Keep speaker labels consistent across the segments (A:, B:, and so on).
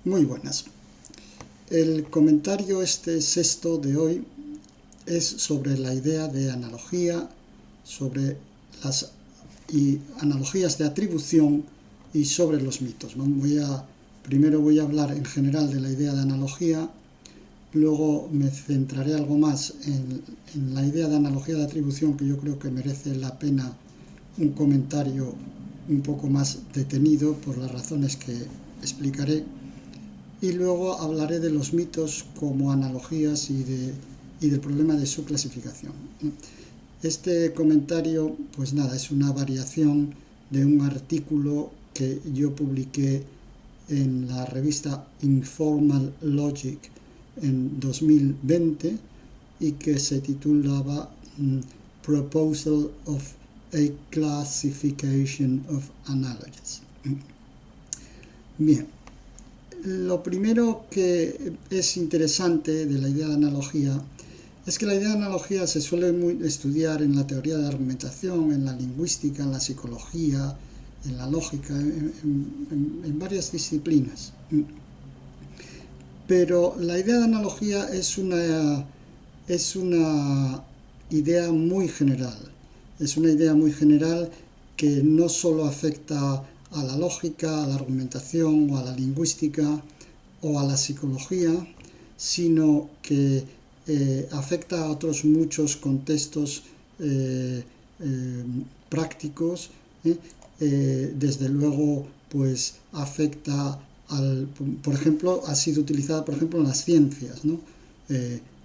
A: Muy buenas. El comentario sexto de hoy es sobre la idea de analogía, sobre las analogías de atribución y sobre los mitos. Primero voy a hablar en general de la idea de analogía, luego me centraré algo más en la idea de analogía de atribución, que yo creo que merece la pena un comentario un poco más detenido por las razones que explicaré. Y luego hablaré de los mitos como analogías y del problema de su clasificación. Este comentario, pues nada, es una variación de un artículo que yo publiqué en la revista Informal Logic en 2020 y que se titulaba Proposal of a Classification of Analogies. Bien. Lo primero que es interesante de la idea de analogía es que la idea de analogía se suele estudiar en la teoría de la argumentación, en la lingüística, en la psicología, en la lógica, en varias disciplinas. Pero la idea de analogía es una idea muy general. Es una idea muy general que no solo afecta a la lógica, a la argumentación o a la lingüística o a la psicología, sino que afecta a otros muchos contextos prácticos. Desde luego, pues afecta por ejemplo, ha sido utilizada, por ejemplo, en las ciencias, ¿no?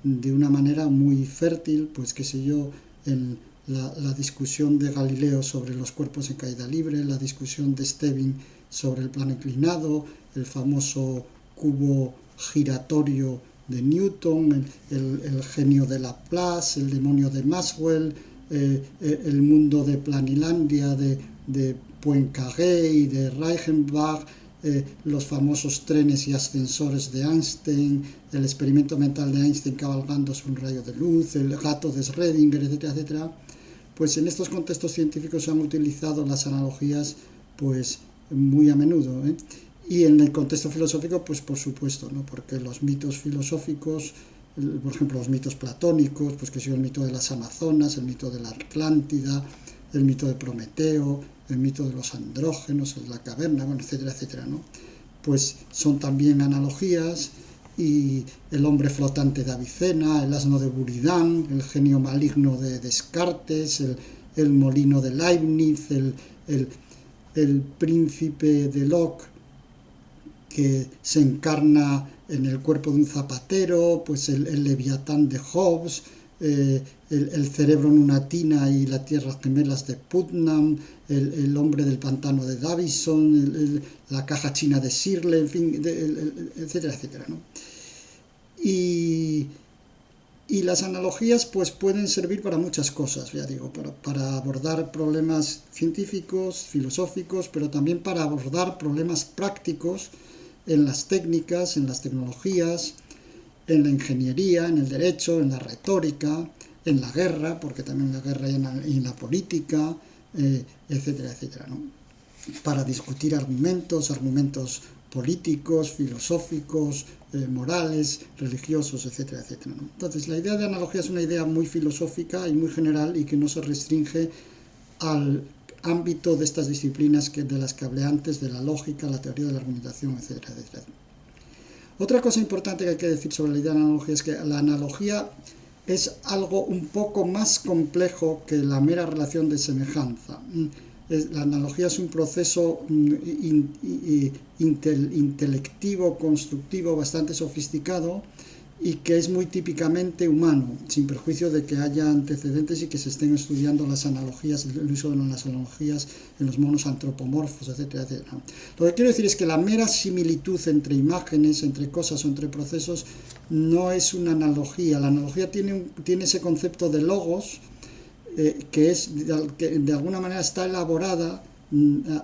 A: De una manera muy fértil, pues qué sé yo, en la discusión de Galileo sobre los cuerpos en caída libre, la discusión de Stevin sobre el plano inclinado, el famoso cubo giratorio de Newton, el genio de Laplace, el demonio de Maxwell, el mundo de Planilandia de Poincaré y de Reichenbach, los famosos trenes y ascensores de Einstein, el experimento mental de Einstein cabalgando sobre un rayo de luz, el gato de Schrödinger, etcétera, etcétera. Pues en estos contextos científicos se han utilizado las analogías pues muy a menudo, y en el contexto filosófico pues por supuesto, ¿no? Porque los mitos filosóficos, por ejemplo los mitos platónicos, pues que son el mito de las Amazonas, el mito de la Atlántida, el mito de Prometeo, el mito de los andrógenos, la caverna, bueno, etcétera, etcétera, ¿no? Pues son también analogías, y el hombre flotante de Avicena, el asno de Buridán, el genio maligno de Descartes, el molino de Leibniz, el príncipe de Locke que se encarna en el cuerpo de un zapatero, pues el leviatán de Hobbes, el cerebro en una tina y las tierras gemelas de Putnam, el hombre del pantano de Davison, la caja china de Shirley, en fin, etcétera, etcétera, ¿no? Y las analogías pues pueden servir para muchas cosas, ya digo, para abordar problemas científicos, filosóficos, pero también para abordar problemas prácticos en las técnicas, en las tecnologías, en la ingeniería, en el derecho, en la retórica, en la guerra, porque también en la guerra y en la política, etcétera, etcétera, ¿no? Para discutir argumentos políticos, filosóficos, morales, religiosos, etcétera, etcétera, ¿no? Entonces, la idea de analogía es una idea muy filosófica y muy general y que no se restringe al ámbito de estas disciplinas de las que hablé antes, de la lógica, la teoría de la argumentación, etcétera, etcétera. Otra cosa importante que hay que decir sobre la idea de la analogía es que la analogía es algo un poco más complejo que la mera relación de semejanza. La analogía es un proceso intelectivo, constructivo, bastante sofisticado y que es muy típicamente humano, sin perjuicio de que haya antecedentes y que se estén estudiando las analogías, el uso de las analogías en los monos antropomorfos, etcétera, etcétera. Lo que quiero decir es que la mera similitud entre imágenes, entre cosas o entre procesos no es una analogía. La analogía tiene ese concepto de logos, que de alguna manera está elaborada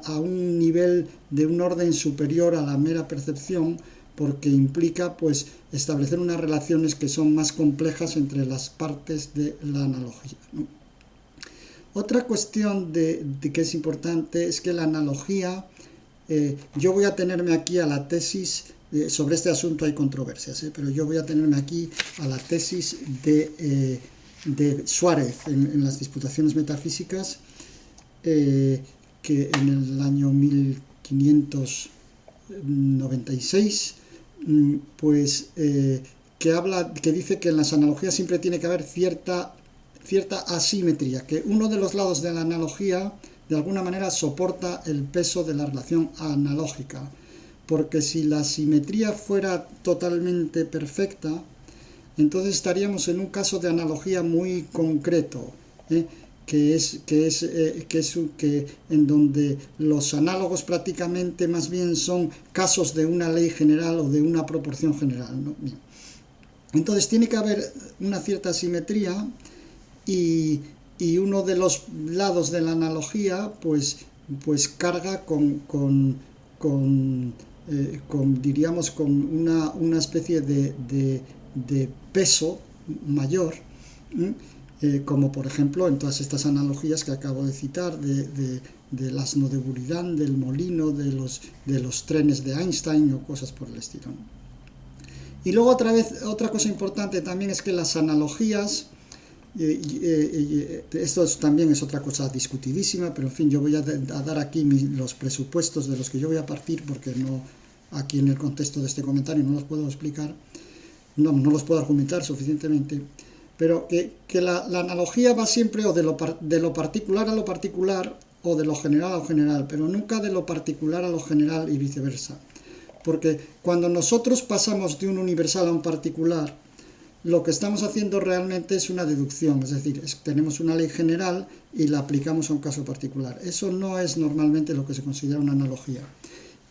A: a un nivel de un orden superior a la mera percepción, porque implica pues establecer unas relaciones que son más complejas entre las partes de la analogía, ¿no? Otra cuestión que es importante es que la analogía, yo voy a tenerme aquí a la tesis sobre este asunto hay controversias, pero yo voy a tenerme aquí a la tesis de Suárez en las Disputaciones Metafísicas, que en el año 1596, pues que dice que en las analogías siempre tiene que haber cierta asimetría, que uno de los lados de la analogía de alguna manera soporta el peso de la relación analógica, porque si la simetría fuera totalmente perfecta, entonces estaríamos en un caso de analogía muy concreto, que en donde los análogos prácticamente más bien son casos de una ley general o de una proporción general, ¿no? Bien. Entonces tiene que haber una cierta simetría y uno de los lados de la analogía pues carga diríamos con una especie de peso mayor, como por ejemplo en todas estas analogías que acabo de citar del asno de Buridan, del molino, de los trenes de Einstein o cosas por el estilo. Y luego otra cosa importante también es que las analogías, esto también es otra cosa discutidísima, pero en fin, yo voy a dar aquí los presupuestos de los que yo voy a partir, porque no, aquí en el contexto de este comentario no los puedo explicar, no los puedo argumentar suficientemente, pero que la analogía va siempre o de lo particular a lo particular o de lo general a lo general, pero nunca de lo particular a lo general y viceversa. Porque cuando nosotros pasamos de un universal a un particular, lo que estamos haciendo realmente es una deducción, es decir, tenemos una ley general y la aplicamos a un caso particular. Eso no es normalmente lo que se considera una analogía.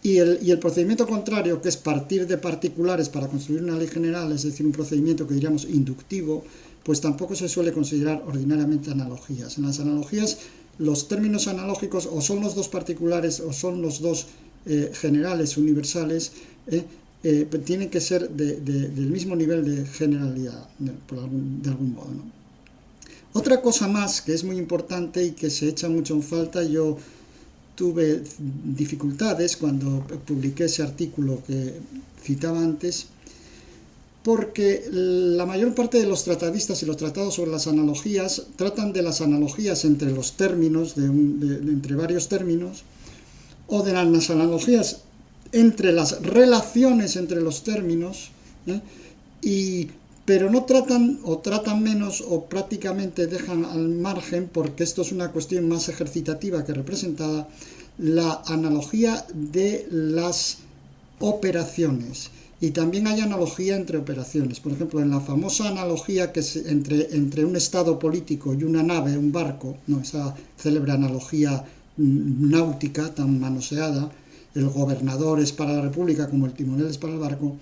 A: Y el procedimiento contrario, que es partir de particulares para construir una ley general, es decir, un procedimiento que diríamos inductivo, pues tampoco se suele considerar ordinariamente analogías. En las analogías, los términos analógicos o son los dos particulares o son los dos generales, universales, tienen que ser del mismo nivel de generalidad, de algún modo, ¿no? Otra cosa más que es muy importante y que se echa mucho en falta, yo tuve dificultades cuando publiqué ese artículo que citaba antes, porque la mayor parte de los tratadistas y los tratados sobre las analogías tratan de las analogías entre los términos, entre varios términos, o de las analogías entre las relaciones entre los términos, pero no tratan o tratan menos o prácticamente dejan al margen, porque esto es una cuestión más ejercitativa que representada, la analogía de las operaciones. Y también hay analogía entre operaciones. Por ejemplo, en la famosa analogía que es entre un estado político y una nave, un barco, ¿no? Esa célebre analogía náutica tan manoseada, el gobernador es para la república como el timonel es para el barco,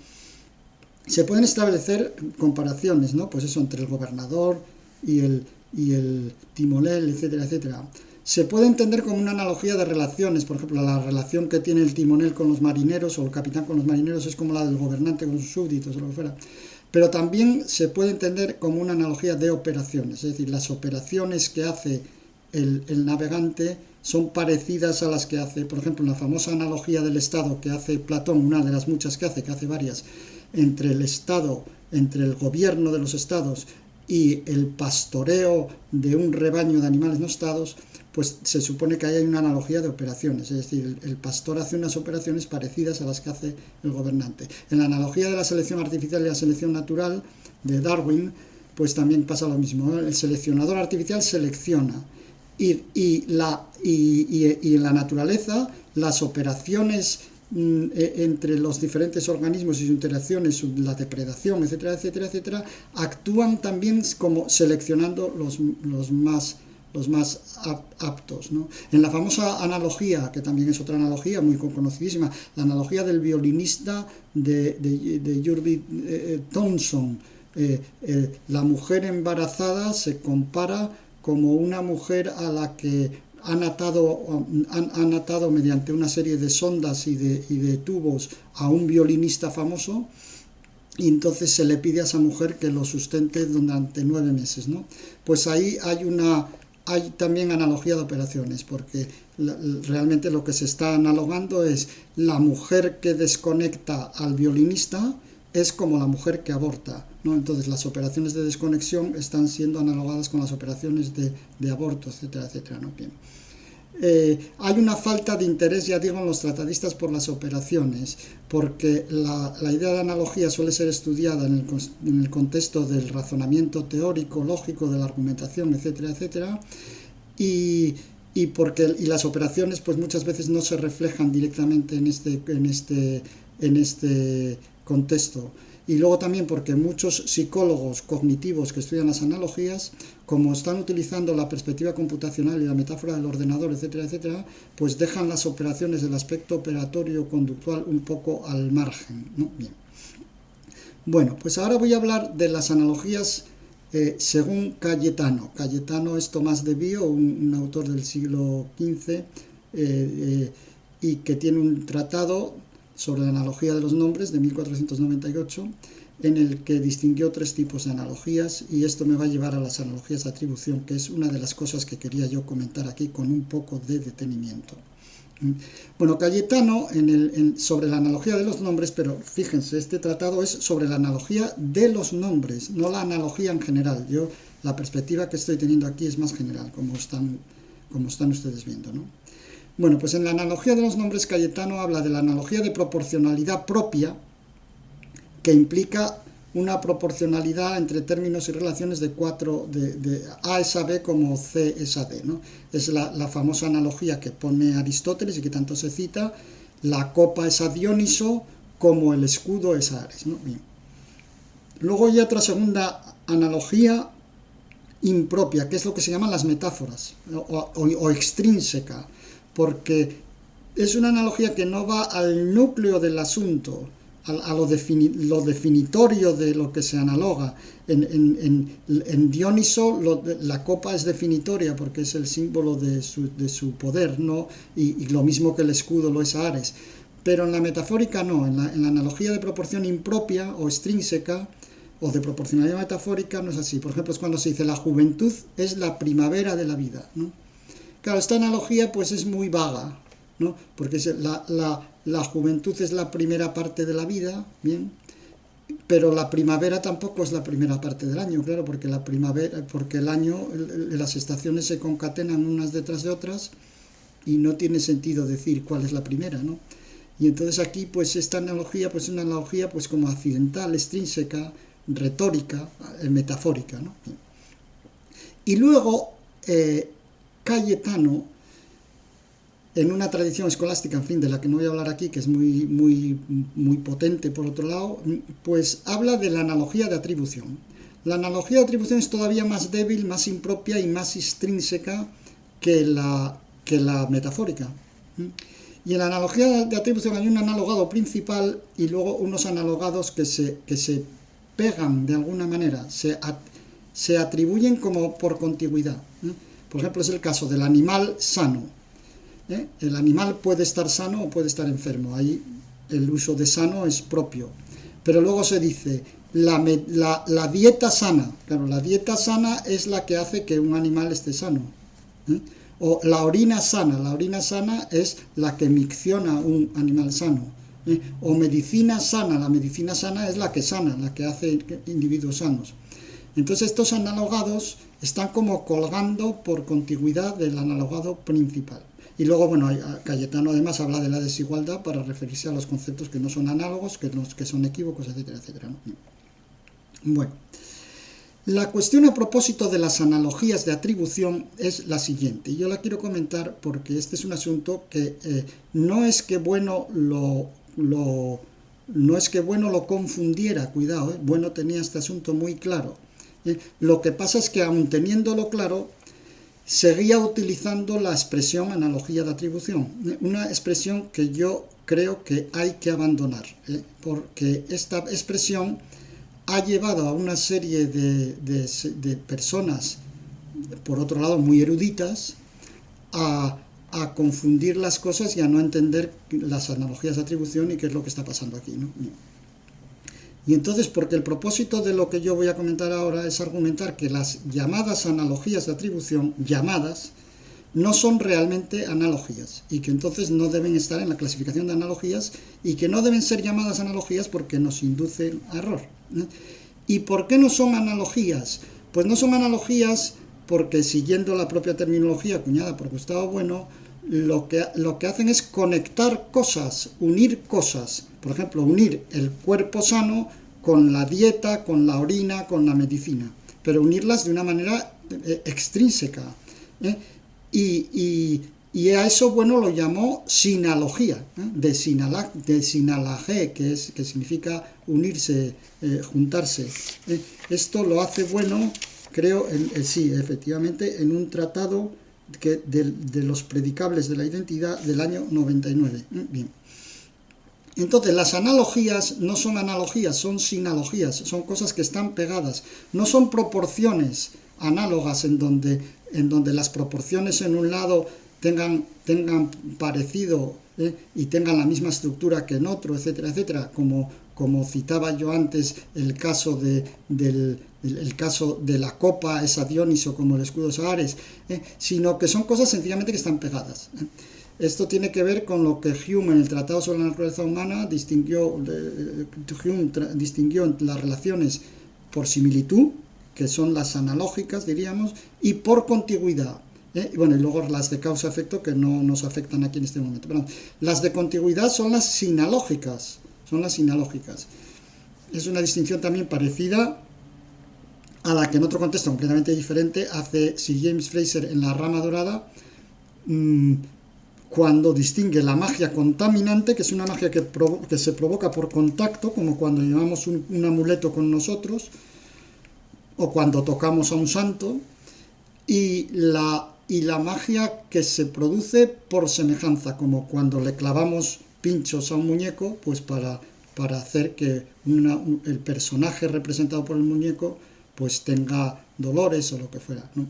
A: se pueden establecer comparaciones, ¿no? Pues eso, entre el gobernador y el timonel, etcétera, etcétera. Se puede entender como una analogía de relaciones, por ejemplo, la relación que tiene el timonel con los marineros o el capitán con los marineros es como la del gobernante con sus súbditos o lo que fuera. Pero también se puede entender como una analogía de operaciones, es decir, las operaciones que hace el navegante son parecidas a las que hace, por ejemplo, en la famosa analogía del Estado que hace Platón, una de las muchas que hace varias, entre el Estado, entre el gobierno de los estados y el pastoreo de un rebaño de animales no estados, pues se supone que ahí hay una analogía de operaciones, es decir, el pastor hace unas operaciones parecidas a las que hace el gobernante. En la analogía de la selección artificial y la selección natural de Darwin, pues también pasa lo mismo, ¿no? El seleccionador artificial selecciona y en la naturaleza las operaciones entre los diferentes organismos y sus interacciones, la depredación, etcétera, etcétera, etcétera, actúan también como seleccionando los más aptos, ¿no? En la famosa analogía, que también es otra analogía muy conocidísima, la analogía del violinista de Jurby Thompson, la mujer embarazada se compara como una mujer a la que han atado mediante una serie de sondas y de tubos a un violinista famoso, y entonces se le pide a esa mujer que lo sustente durante 9 meses, ¿no? Pues ahí hay también analogía de operaciones, porque realmente lo que se está analogando es la mujer que desconecta al violinista es como la mujer que aborta, ¿no? Entonces las operaciones de desconexión están siendo analogadas con las operaciones de aborto, etcétera, etcétera, ¿no? Bien. Hay una falta de interés, ya digo, en los tratadistas por las operaciones, porque la idea de analogía suele ser estudiada en el contexto del razonamiento teórico, lógico, de la argumentación, etcétera, etcétera, y las operaciones pues muchas veces no se reflejan directamente en este contexto. Y luego también porque muchos psicólogos cognitivos que estudian las analogías, como están utilizando la perspectiva computacional y la metáfora del ordenador, etcétera, etcétera, pues dejan las operaciones del aspecto operatorio conductual un poco al margen, ¿no? Bien. Bueno, pues ahora voy a hablar de las analogías según Cayetano. Cayetano es Tomás de Bio, un autor del siglo XV, y que tiene un tratado sobre la analogía de los nombres de 1498, en el que distinguió 3 tipos de analogías, y esto me va a llevar a las analogías de atribución, que es una de las cosas que quería yo comentar aquí con un poco de detenimiento. Bueno, Cayetano sobre la analogía de los nombres, pero fíjense, este tratado es sobre la analogía de los nombres, no la analogía en general. La perspectiva que estoy teniendo aquí es más general, como están ustedes viendo, ¿no? Bueno, pues en la analogía de los nombres, Cayetano habla de la analogía de proporcionalidad propia, que implica una proporcionalidad entre términos y relaciones de A es a B como C es a D, ¿no? Es la famosa analogía que pone Aristóteles y que tanto se cita: la copa es a Dioniso como el escudo es a Ares, ¿no? Bien. Luego hay otra segunda analogía impropia, que es lo que se llaman las metáforas, o extrínseca, porque es una analogía que no va al núcleo del asunto, a lo definitorio de lo que se analoga. En Dioniso la copa es definitoria porque es el símbolo de su poder, ¿no? Y lo mismo que el escudo lo es a Ares. Pero en la metafórica no, en la analogía de proporción impropia o extrínseca, o de proporcionalidad metafórica, no es así. Por ejemplo, es cuando se dice la juventud es la primavera de la vida, ¿no? Claro, esta analogía pues es muy vaga, ¿no? Porque la juventud es la primera parte de la vida, bien, pero la primavera tampoco es la primera parte del año, claro, porque el año, las estaciones se concatenan unas detrás de otras y no tiene sentido decir cuál es la primera, ¿no? Y entonces aquí pues esta analogía pues es una analogía pues como accidental, extrínseca, retórica, metafórica, ¿no? Y luego Cayetano, en una tradición escolástica, en fin, de la que no voy a hablar aquí, que es muy, muy, muy potente por otro lado, pues habla de la analogía de atribución. La analogía de atribución es todavía más débil, más impropia y más extrínseca que la metafórica. Y en la analogía de atribución hay un analogado principal y luego unos analogados que se pegan de alguna manera, se atribuyen como por contigüidad. Por ejemplo, es el caso del animal sano. El animal puede estar sano o puede estar enfermo. Ahí el uso de sano es propio. Pero luego se dice la dieta sana. Claro, la dieta sana es la que hace que un animal esté sano. O la orina sana. La orina sana es la que micciona un animal sano. O medicina sana. La medicina sana es la que sana, la que hace individuos sanos. Entonces estos analogados están como colgando por contigüidad del analogado principal. Y luego, bueno, Cayetano además habla de la desigualdad para referirse a los conceptos que no son análogos, que son equívocos, etcétera, etcétera, ¿no? Bueno, la cuestión a propósito de las analogías de atribución es la siguiente. Y yo la quiero comentar porque este es un asunto que no es que Bueno lo confundiera, cuidado, Bueno tenía este asunto muy claro. Lo que pasa es que aun teniéndolo claro, seguía utilizando la expresión analogía de atribución, una expresión que yo creo que hay que abandonar, porque esta expresión ha llevado a una serie de personas, por otro lado muy eruditas, a confundir las cosas y a no entender las analogías de atribución y qué es lo que está pasando aquí, ¿no? Y entonces, porque el propósito de lo que yo voy a comentar ahora es argumentar que las llamadas analogías de atribución, no son realmente analogías y que entonces no deben estar en la clasificación de analogías y que no deben ser llamadas analogías porque nos inducen a error. ¿Y por qué no son analogías? Pues no son analogías porque, siguiendo la propia terminología acuñada por Gustavo Bueno, lo que hacen es conectar cosas, unir cosas. Por ejemplo, unir el cuerpo sano con la dieta, con la orina, con la medicina, pero unirlas de una manera extrínseca. Y a eso, bueno, lo llamó sinalogía, de sinalagé, que significa unirse, juntarse. Esto lo hace Bueno, creo, sí, efectivamente, en un tratado de los predicables de la identidad del año 99. Bien. Entonces, las analogías no son analogías, son sinalogías, son cosas que están pegadas, no son proporciones análogas en donde las proporciones en un lado tengan parecido y tengan la misma estructura que en otro, etcétera, etcétera, como citaba yo antes el caso de la copa, esa Dioniso como el escudo de Ares, sino que son cosas sencillamente que están pegadas. Esto tiene que ver con lo que Hume en el Tratado sobre la Naturaleza Humana distinguió entre las relaciones por similitud, que son las analógicas, diríamos, y por contigüidad. Bueno, y luego las de causa-efecto que no nos afectan aquí en este momento. Pero las de contigüidad son las sinalógicas. Es una distinción también parecida a la que en otro contexto completamente diferente hace Sir James Frazer en La Rama Dorada, cuando distingue la magia contaminante, que es una magia que se provoca por contacto, como cuando llevamos un amuleto con nosotros, o cuando tocamos a un santo, y la magia que se produce por semejanza, como cuando le clavamos pinchos a un muñeco, pues para hacer que el personaje representado por el muñeco pues tenga dolores o lo que fuera, ¿no?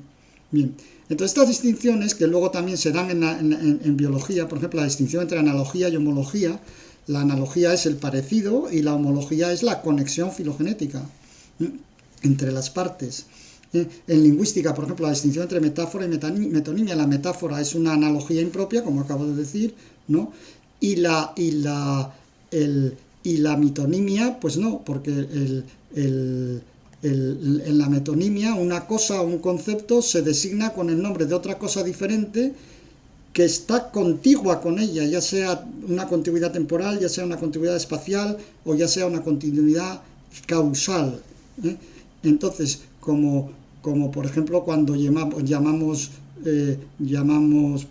A: Bien, entonces estas distinciones que luego también se dan en biología, por ejemplo, la distinción entre analogía y homología. La analogía es el parecido y la homología es la conexión filogenética entre las partes. En lingüística, por ejemplo, la distinción entre metáfora y metonimia. La metáfora es una analogía impropia, como acabo de decir, ¿no? Y la metonimia, pues no, porque en la metonimia una cosa o un concepto se designa con el nombre de otra cosa diferente que está contigua con ella, ya sea una contigüidad temporal, ya sea una contigüidad espacial o ya sea una continuidad causal. Entonces, como por ejemplo cuando llamamos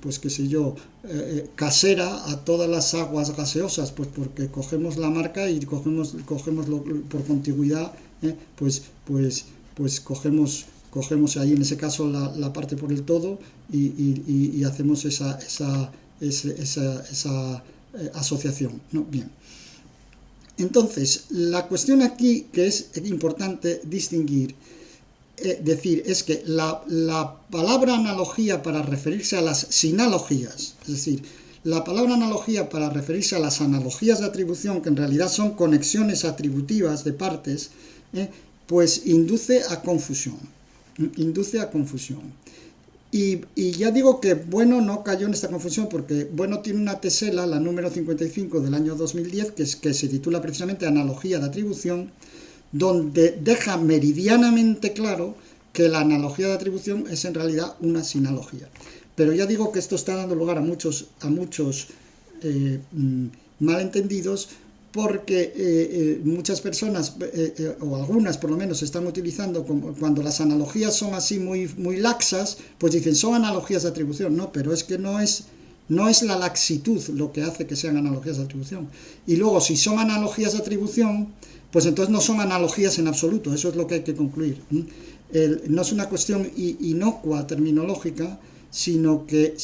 A: pues qué sé yo, casera a todas las aguas gaseosas, pues porque cogemos la marca y cogemos por contigüidad, pues cogemos ahí en ese caso la parte por el todo y hacemos esa asociación, ¿no? Bien. Entonces, la cuestión aquí que es importante distinguir, es que la palabra analogía para referirse a las sinalogías, es decir, la palabra analogía para referirse a las analogías de atribución, que en realidad son conexiones atributivas de partes, pues induce a confusión. Y ya digo que Bueno no cayó en esta confusión porque Bueno tiene una tesela, la número 55 del año 2010, que se titula precisamente Analogía de atribución, donde deja meridianamente claro que la analogía de atribución es en realidad una sinalogía. Pero ya digo que esto está dando lugar a muchos malentendidos, porque muchas personas, o algunas por lo menos, están utilizando, cuando las analogías son así muy laxas, pues dicen son analogías de atribución. No, pero es que no es la laxitud lo que hace que sean analogías de atribución. Y luego, si son analogías de atribución, pues entonces no son analogías en absoluto. Eso es lo que hay que concluir. No es una cuestión inocua terminológica, sino que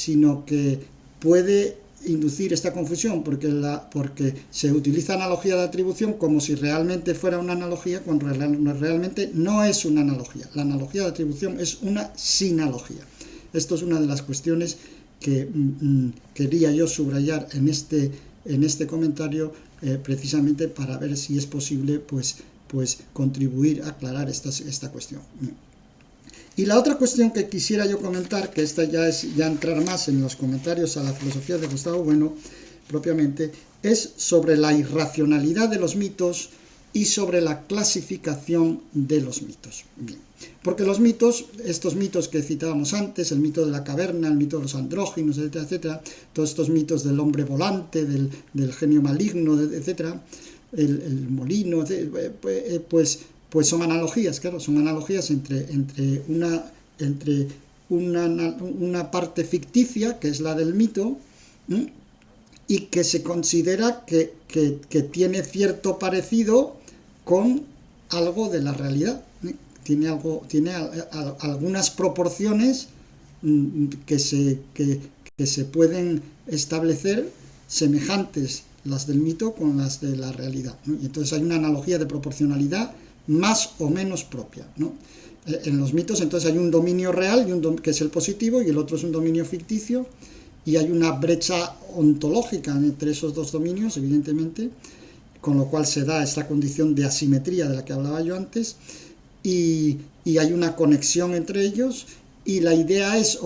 A: puede inducir esta confusión, porque se utiliza analogía de atribución como si realmente fuera una analogía, cuando realmente no es una analogía. La analogía de atribución es una sinalogía. Esto es una de las cuestiones que quería yo subrayar en este comentario, precisamente para ver si es posible pues contribuir a aclarar esta cuestión. Y la otra cuestión que quisiera yo comentar, que esta ya es entrar más en los comentarios a la filosofía de Gustavo Bueno, propiamente, es sobre la irracionalidad de los mitos y sobre la clasificación de los mitos. Bien. Porque los mitos, estos mitos que citábamos antes, el mito de la caverna, el mito de los andróginos, etcétera, etcétera, todos estos mitos del hombre volante, del genio maligno, etcétera, el molino, pues son analogías, claro, son analogías entre una parte ficticia, que es la del mito, y que se considera que tiene cierto parecido con algo de la realidad. Tiene algunas proporciones que se pueden establecer semejantes las del mito con las de la realidad, ¿no? Y entonces hay una analogía de proporcionalidad más o menos propia, ¿no? En los mitos entonces hay un dominio real que es el positivo, y el otro es un dominio ficticio, y hay una brecha ontológica entre esos dos dominios, evidentemente, con lo cual se da esta condición de asimetría de la que hablaba yo antes, y hay una conexión entre ellos, y la idea es,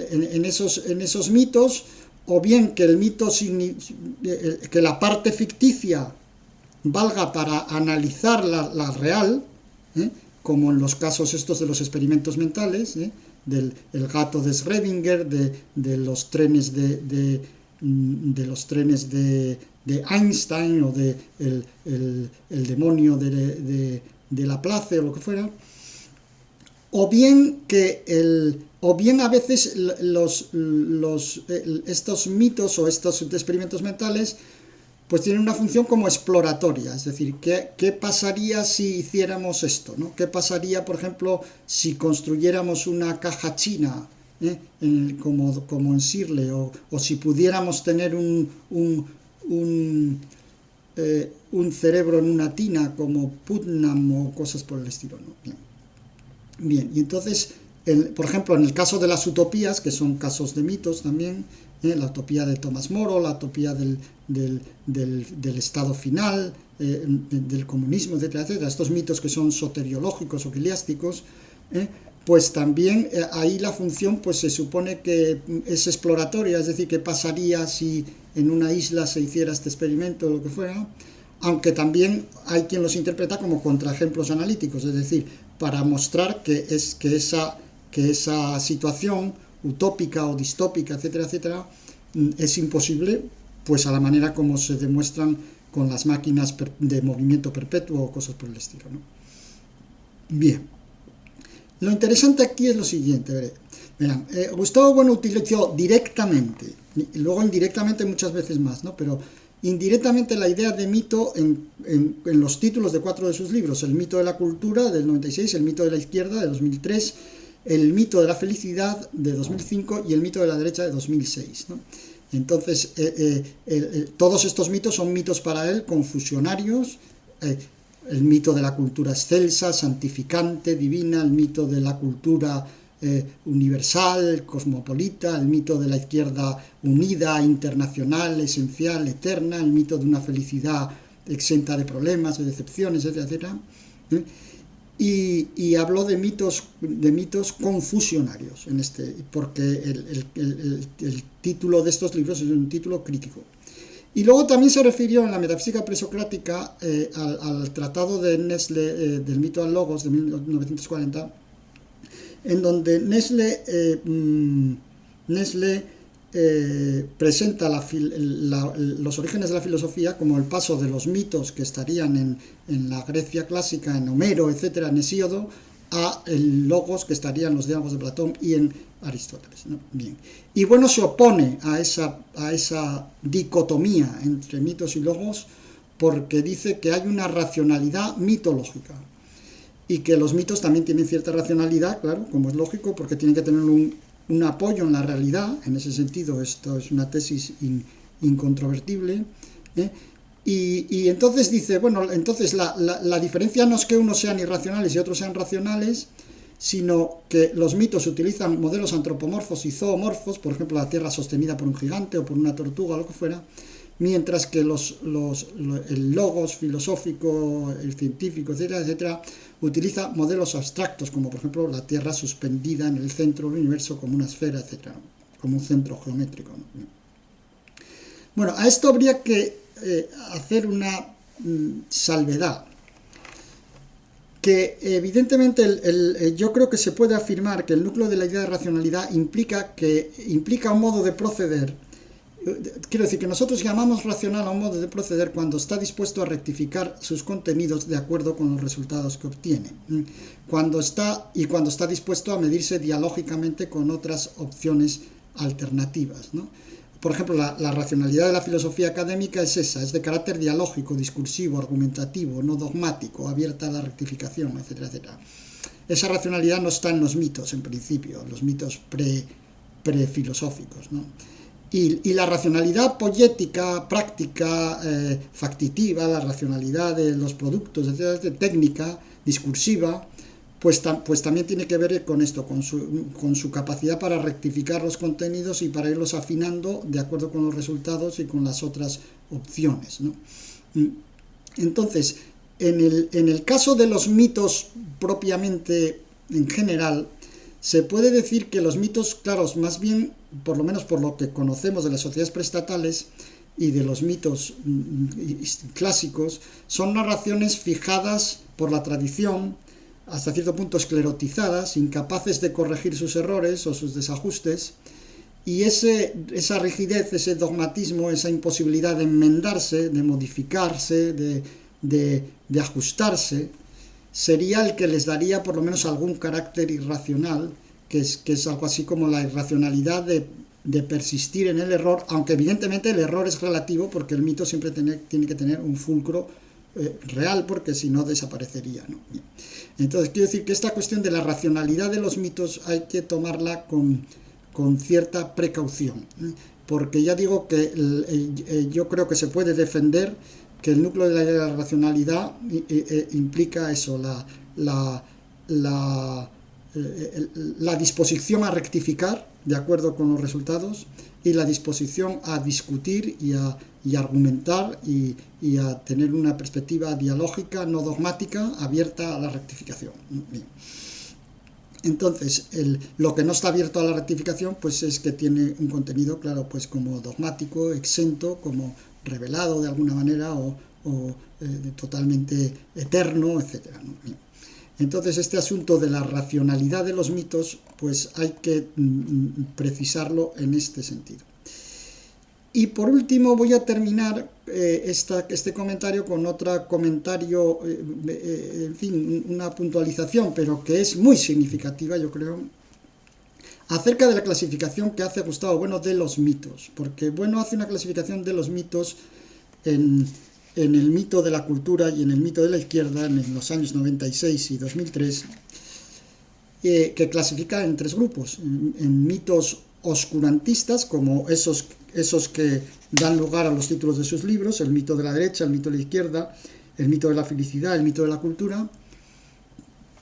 A: en esos mitos, o bien que el mito, que la parte ficticia valga para analizar la real, como en los casos estos de los experimentos mentales, del gato de Schrödinger, de los trenes de Einstein, o de el demonio de Laplace, o lo que fuera, o bien a veces estos mitos o estos experimentos mentales pues tienen una función como exploratoria, es decir, ¿qué pasaría si hiciéramos esto, ¿no? ¿Qué pasaría, por ejemplo, si construyéramos una caja china, como en Sirle, o si pudiéramos tener un cerebro en una tina como Putnam, o cosas por el estilo, ¿no? Bien, y entonces, por ejemplo, en el caso de las utopías, que son casos de mitos también, la utopía de Tomás Moro, la utopía del estado final, del comunismo, etcétera, etcétera, estos mitos que son soteriológicos o quiliásticos, pues también ahí la función pues se supone que es exploratoria, es decir, qué pasaría si en una isla se hiciera este experimento o lo que fuera, aunque también hay quien los interpreta como contraejemplos analíticos, es decir, para mostrar que esa situación utópica o distópica, etcétera, etcétera, es imposible, pues a la manera como se demuestran con las máquinas de movimiento perpetuo o cosas por el estilo, ¿no? Bien, lo interesante aquí es lo siguiente, verán, Gustavo Bueno utilizó directamente, y luego indirectamente muchas veces más, ¿no? Pero indirectamente la idea de mito en los títulos de 4 de sus libros: El mito de la cultura, del 96, El mito de la izquierda, de 2003, El mito de la felicidad, de 2005, y El mito de la derecha, de 2006, ¿no? Entonces, todos estos mitos son mitos para él confusionarios. El mito de la cultura excelsa, santificante, divina, el mito de la cultura universal, cosmopolita, el mito de la izquierda unida, internacional, esencial, eterna, el mito de una felicidad exenta de problemas, de decepciones, etcétera, etcétera. Y habló de mitos confusionarios, porque el título de estos libros es un título crítico. Y luego también se refirió en la metafísica presocrática al tratado de Nestle, del mito al logos, de 1940, en donde Nestle presenta los orígenes de la filosofía como el paso de los mitos que estarían en la Grecia clásica, en Homero, etcétera, en Hesíodo, a el logos que estarían en los diálogos de Platón y en Aristóteles, ¿no? Bien. Y bueno, se opone a esa dicotomía entre mitos y logos, porque dice que hay una racionalidad mitológica y que los mitos también tienen cierta racionalidad, claro, como es lógico, porque tienen que tener un apoyo en la realidad. En ese sentido, esto es una tesis incontrovertible, y entonces dice, bueno, entonces la diferencia no es que unos sean irracionales y otros sean racionales, sino que los mitos utilizan modelos antropomorfos y zoomorfos, por ejemplo, la Tierra sostenida por un gigante o por una tortuga o lo que fuera, mientras que el logos filosófico, el científico, etcétera, etcétera, utiliza modelos abstractos, como por ejemplo la Tierra suspendida en el centro del universo como una esfera, etcétera, como un centro geométrico, ¿no? Bueno, a esto habría que hacer una salvedad, que evidentemente yo creo que se puede afirmar que el núcleo de la idea de racionalidad implica un modo de proceder. Quiero decir que nosotros llamamos racional a un modo de proceder cuando está dispuesto a rectificar sus contenidos de acuerdo con los resultados que obtiene, cuando está dispuesto a medirse dialógicamente con otras opciones alternativas, ¿no? Por ejemplo, la racionalidad de la filosofía académica es esa, es de carácter dialógico, discursivo, argumentativo, no dogmático, abierta a la rectificación, etcétera, etcétera. Esa racionalidad no está en los mitos, en principio, los mitos prefilosóficos, ¿no? Y la racionalidad poética, práctica, factitiva, la racionalidad de los productos, etcétera, técnica, discursiva, pues también tiene que ver con esto, con su capacidad para rectificar los contenidos y para irlos afinando de acuerdo con los resultados y con las otras opciones, ¿no? Entonces, en el caso de los mitos propiamente en general, se puede decir que los mitos, claros, más bien, por lo menos por lo que conocemos de las sociedades preestatales y de los mitos clásicos, son narraciones fijadas por la tradición, hasta cierto punto esclerotizadas, incapaces de corregir sus errores o sus desajustes, y esa rigidez, ese dogmatismo, esa imposibilidad de enmendarse, de modificarse, de ajustarse, sería el que les daría por lo menos algún carácter irracional, que es algo así como la irracionalidad de persistir en el error, aunque evidentemente el error es relativo porque el mito siempre tiene que tener un fulcro real, porque si no desaparecería, ¿no? Entonces quiero decir que esta cuestión de la racionalidad de los mitos hay que tomarla con cierta precaución, porque ya digo que yo creo que se puede defender que el núcleo de la racionalidad implica eso, la disposición a rectificar de acuerdo con los resultados y la disposición a discutir y a argumentar y a tener una perspectiva dialógica, no dogmática, abierta a la rectificación. Bien. Entonces, lo que no está abierto a la rectificación, pues es que tiene un contenido, claro, pues como dogmático, exento, como revelado de alguna manera o totalmente eterno, etc., ¿no? Bien. Entonces, este asunto de la racionalidad de los mitos, pues hay que precisarlo en este sentido. Y por último voy a terminar este comentario con otro comentario, en fin, una puntualización, pero que es muy significativa, yo creo, acerca de la clasificación que hace Gustavo Bueno de los mitos, porque Bueno hace una clasificación de los mitos en el mito de la cultura y en el mito de la izquierda en los años 96 y 2003, que clasifica en tres grupos, en mitos oscurantistas, como esos que dan lugar a los títulos de sus libros, el mito de la derecha, el mito de la izquierda, el mito de la felicidad, el mito de la cultura.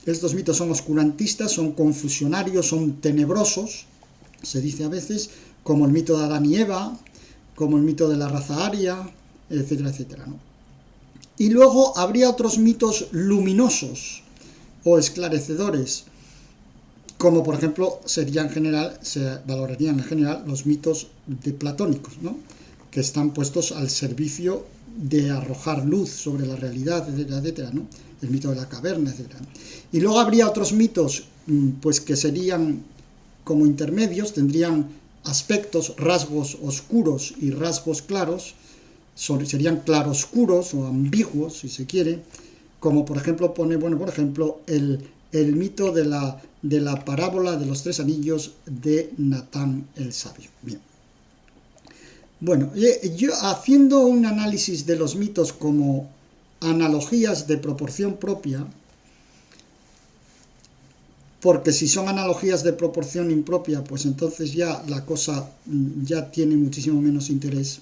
A: Estos mitos son oscurantistas, son confusionarios, son tenebrosos, se dice a veces, como el mito de Adán y Eva, como el mito de la raza aria, etcétera, etcétera, ¿no? Y luego habría otros mitos luminosos o esclarecedores, como por ejemplo se valorarían en general los mitos platónicos, ¿no? Que están puestos al servicio de arrojar luz sobre la realidad, etcétera, etcétera, ¿no? El mito de la caverna, etcétera. Y luego habría otros mitos pues que serían como intermedios, tendrían aspectos, rasgos oscuros y rasgos claros, serían claroscuros o ambiguos, si se quiere, como por ejemplo el mito de la parábola de los tres anillos de Natán el Sabio. Bien. Bueno, yo haciendo un análisis de los mitos como analogías de proporción propia, porque si son analogías de proporción impropia, pues entonces ya la cosa ya tiene muchísimo menos interés.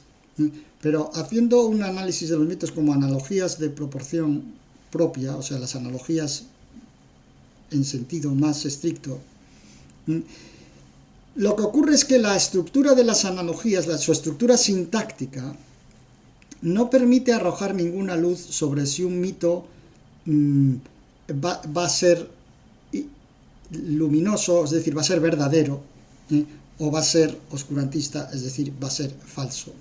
A: Pero haciendo un análisis de los mitos como analogías de proporción propia, o sea, las analogías en sentido más estricto, lo que ocurre es que la estructura de las analogías, su estructura sintáctica, no permite arrojar ninguna luz sobre si un mito va a ser luminoso, es decir, va a ser verdadero, o va a ser oscurantista, es decir, va a ser falso.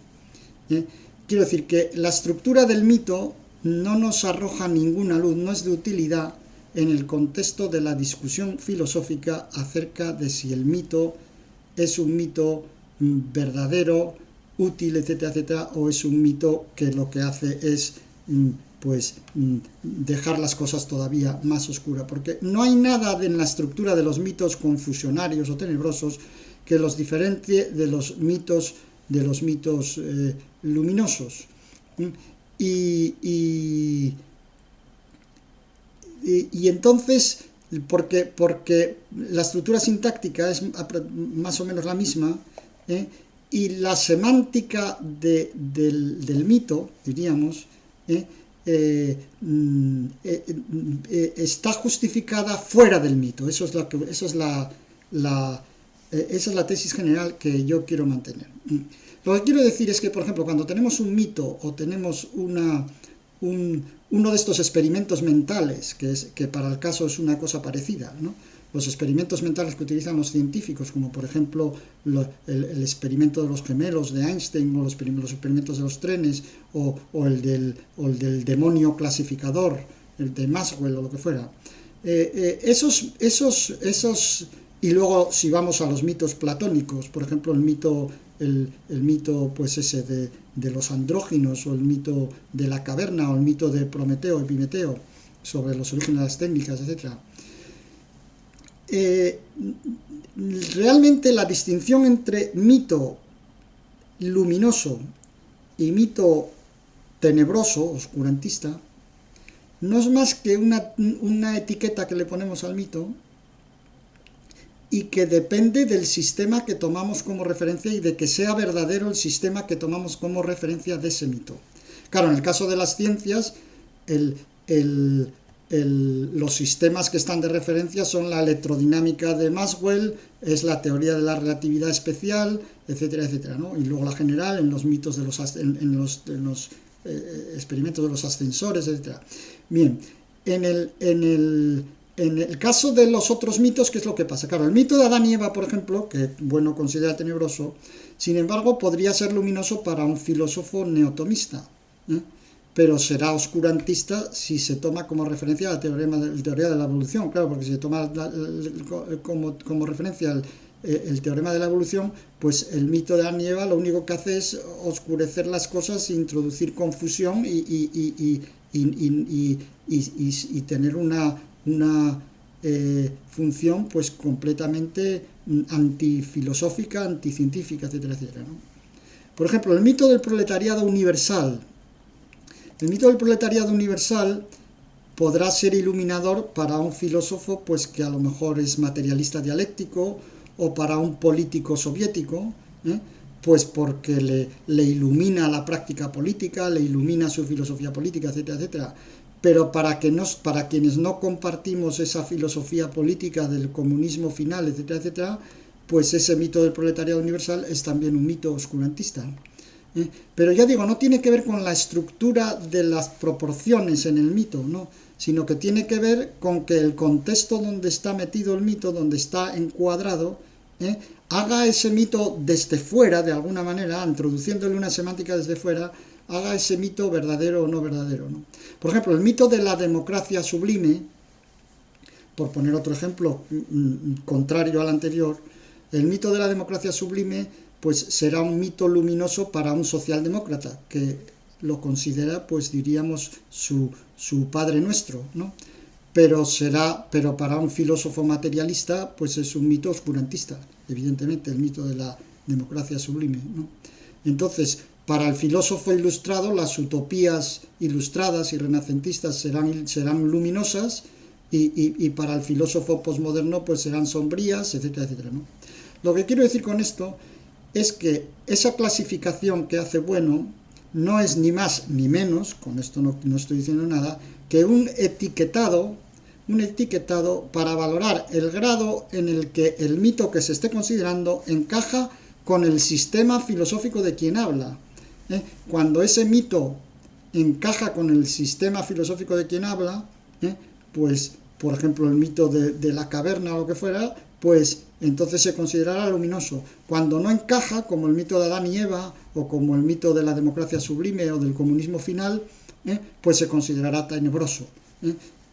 A: Quiero decir que la estructura del mito no nos arroja ninguna luz, no es de utilidad en el contexto de la discusión filosófica acerca de si el mito es un mito verdadero, útil, etcétera, etcétera, o es un mito que lo que hace es dejar las cosas todavía más oscuras, porque no hay nada en la estructura de los mitos confusionarios o tenebrosos que los diferencie de los mitos luminosos. Y entonces, porque la estructura sintáctica es más o menos la misma, y la semántica del mito, diríamos, está justificada fuera del mito. Esa es la tesis general que yo quiero mantener. Lo que quiero decir es que, por ejemplo, cuando tenemos un mito o tenemos uno de estos experimentos mentales, que para el caso es una cosa parecida, ¿no? Los experimentos mentales que utilizan los científicos, como por ejemplo el experimento de los gemelos de Einstein, o los experimentos de los trenes, o el del demonio clasificador, el de Maxwell o lo que fuera. Y luego, si vamos a los mitos platónicos, por ejemplo, el mito pues ese de los andróginos, o el mito de la caverna, o el mito de Prometeo, Epimeteo, sobre los orígenes de las técnicas, etc. Realmente la distinción entre mito luminoso y mito tenebroso, oscurantista, no es más que una etiqueta que le ponemos al mito, y que depende del sistema que tomamos como referencia y de que sea verdadero el sistema que tomamos como referencia de ese mito. Claro, en el caso de las ciencias, los sistemas que están de referencia son la electrodinámica de Maxwell, es la teoría de la relatividad especial, etcétera, etcétera, ¿no? Y luego la general en los mitos de los experimentos de los ascensores, etcétera. Bien, en el caso de los otros mitos, ¿qué es lo que pasa? Claro, el mito de Adán y Eva, por ejemplo, que bueno considera tenebroso, sin embargo podría ser luminoso para un filósofo neotomista, pero será oscurantista si se toma como referencia la teoría de la evolución, claro, porque si se toma como referencia el teorema de la evolución, pues el mito de Adán y Eva lo único que hace es oscurecer las cosas, introducir confusión y tener una función pues completamente antifilosófica, anticientífica, etcétera, etcétera, ¿no? Por ejemplo, el mito del proletariado universal. El mito del proletariado universal podrá ser iluminador para un filósofo pues que a lo mejor es materialista dialéctico, o para un político soviético, pues porque le ilumina la práctica política, le ilumina su filosofía política, etcétera, etcétera. Pero para quienes no compartimos esa filosofía política del comunismo final, etcétera, etcétera, pues ese mito del proletariado universal es también un mito oscurantista. Pero ya digo, no tiene que ver con la estructura de las proporciones en el mito, ¿no? Sino que tiene que ver con que el contexto donde está metido el mito, donde está encuadrado, haga ese mito desde fuera, de alguna manera, introduciéndole una semántica desde fuera, haga ese mito verdadero o no verdadero, ¿no? Por ejemplo, el mito de la democracia sublime, por poner otro ejemplo contrario al anterior, el mito de la democracia sublime pues será un mito luminoso para un socialdemócrata, que lo considera, pues diríamos, su Padre Nuestro, ¿no? Pero para un filósofo materialista, pues es un mito oscurantista, evidentemente, el mito de la democracia sublime, ¿no? Entonces, para el filósofo ilustrado, las utopías ilustradas y renacentistas serán luminosas, y para el filósofo posmoderno pues serán sombrías, etcétera, etcétera, ¿no? Lo que quiero decir con esto es que esa clasificación que hace Bueno no es ni más ni menos, con esto no estoy diciendo nada, que un etiquetado para valorar el grado en el que el mito que se esté considerando encaja con el sistema filosófico de quien habla. Cuando ese mito encaja con el sistema filosófico de quien habla, pues, por ejemplo, el mito de la caverna o lo que fuera, pues entonces se considerará luminoso. Cuando no encaja, como el mito de Adán y Eva, o como el mito de la democracia sublime o del comunismo final, pues se considerará tenebroso.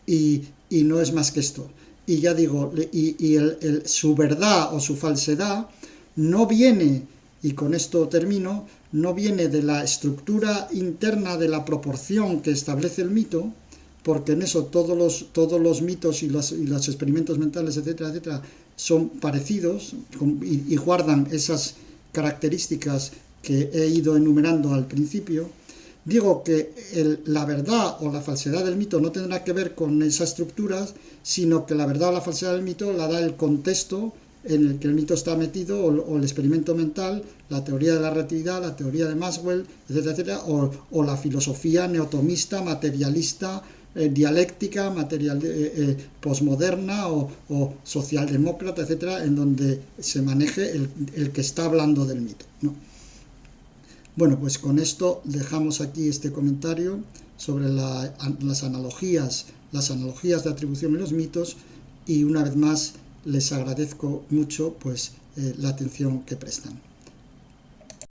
A: Y no es más que esto. Y ya digo, su verdad o su falsedad no viene, y con esto termino, no viene de la estructura interna de la proporción que establece el mito, porque en eso todos los mitos y los experimentos mentales, etcétera, etcétera, son parecidos y guardan esas características que he ido enumerando al principio. Digo que la verdad o la falsedad del mito no tendrá que ver con esas estructuras, sino que la verdad o la falsedad del mito la da el contexto en el que el mito está metido, o el experimento mental, la teoría de la relatividad, la teoría de Maxwell, etcétera, etcétera, o la filosofía neotomista, materialista, dialéctica, posmoderna o socialdemócrata, etcétera, en donde se maneje el que está hablando del mito, ¿no? Bueno, pues con esto dejamos aquí este comentario sobre las analogías de atribución y los mitos, y una vez más les agradezco mucho pues la atención que prestan.